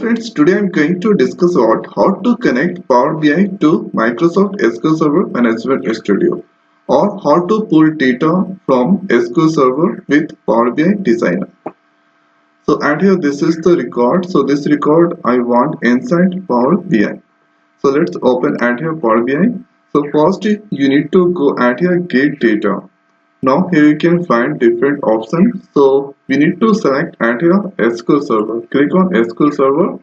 friends, today I'm going to discuss about how to connect Power BI to Microsoft SQL Server Management Studio, or how to pull data from SQL Server with Power BI Designer. So and here this is the record. So this record I want inside Power BI. So let's open at here Power BI. So first you need to go at here get data. Now here you can find different options. So we need to select at here SQL Server. Click on SQL Server.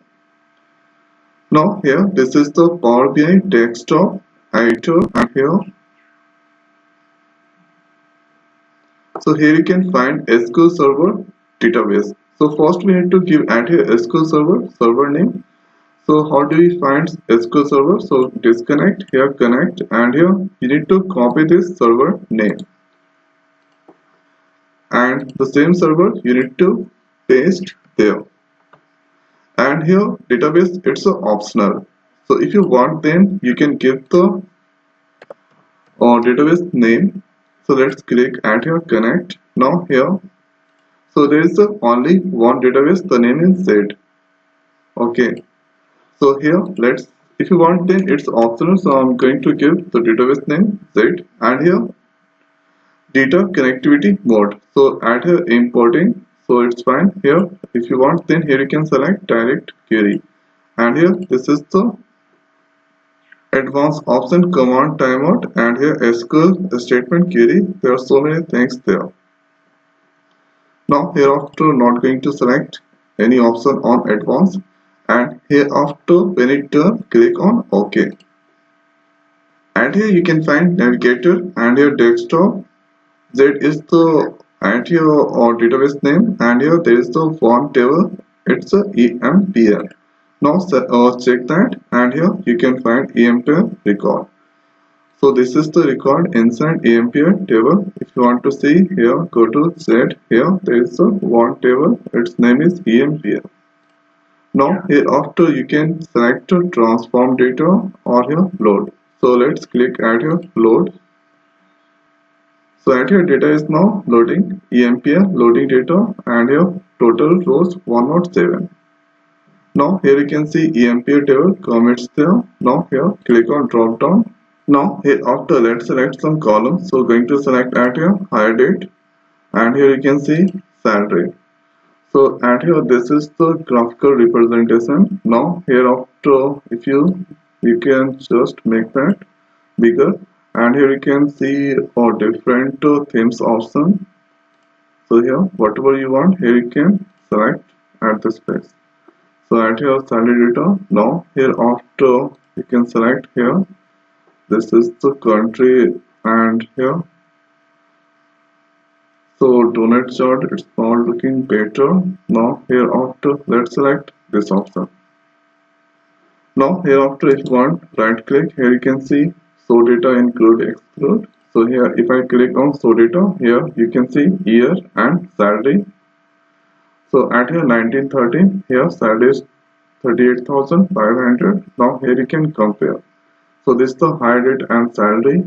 Now here this is the Power BI desktop editor, and here you can find SQL Server database. So first we need to give at here SQL server name. So how do we find SQL Server? So disconnect, here connect, and here you need to copy this server name, and the same server you need to paste there. And here database, it's optional. So if you want, then you can give the database name. So let's click at here connect. Now here, so there is only one database, the name is Z. Okay, so here let's, if you want, then it's optional. So I'm going to give the database name Z, and here data connectivity mode. So at here importing, so it's fine. Here if you want, then here you can select direct query, and here this is the advanced option command timeout, and here SQL statement query. There are so many things there. Now hereafter not going to select any option on advanced, and hereafter when it done, click on OK. And here you can find navigator, and here desktop. Z is the and here database name, and here there is the one table, it's a EMPL. Now check that, and here you can find EMPL record. So this is the record inside EMPL table. If you want to see, here go to Z, here there is a one table, its name is EMPL. Now hereafter you can select to transform data, or here load. So let's click at here load. So at here data is now loading, EMPL loading data, and here total rows 107. Now here you can see EMPL table commits there. Now here click on drop down. Now here after let's select some columns. So going to select at here hire date, and here you can see salary. So at here this is the graphical representation. Now here after if you can just make that bigger, and here you can see different themes option. So here whatever you want, here you can select at this place. So at here salary data. Now here after you can select here, this is the country, and here so donut chart, it's not looking better. Now here after let's select this option. Now here after if you want, right click, here you can see show data include exclude. So here if I click on show data, here you can see year and salary. So at here 1913, here salary is 38,500. Now here you can compare. So this is the hire date and salary.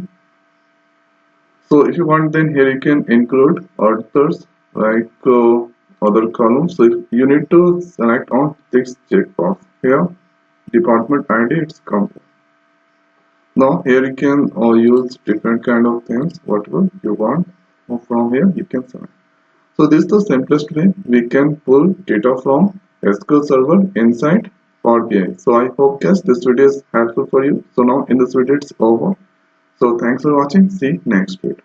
So if you want, then here you can include others like other columns. So if you need to select on this checkbox. Here department ID, it's compare. Now here you can use different kind of things, whatever you want. From here you can select. So this is the simplest way we can pull data from SQL Server inside Power BI. So I hope guys this video is helpful for you. So now in this video it's over. So thanks for watching. See you next video.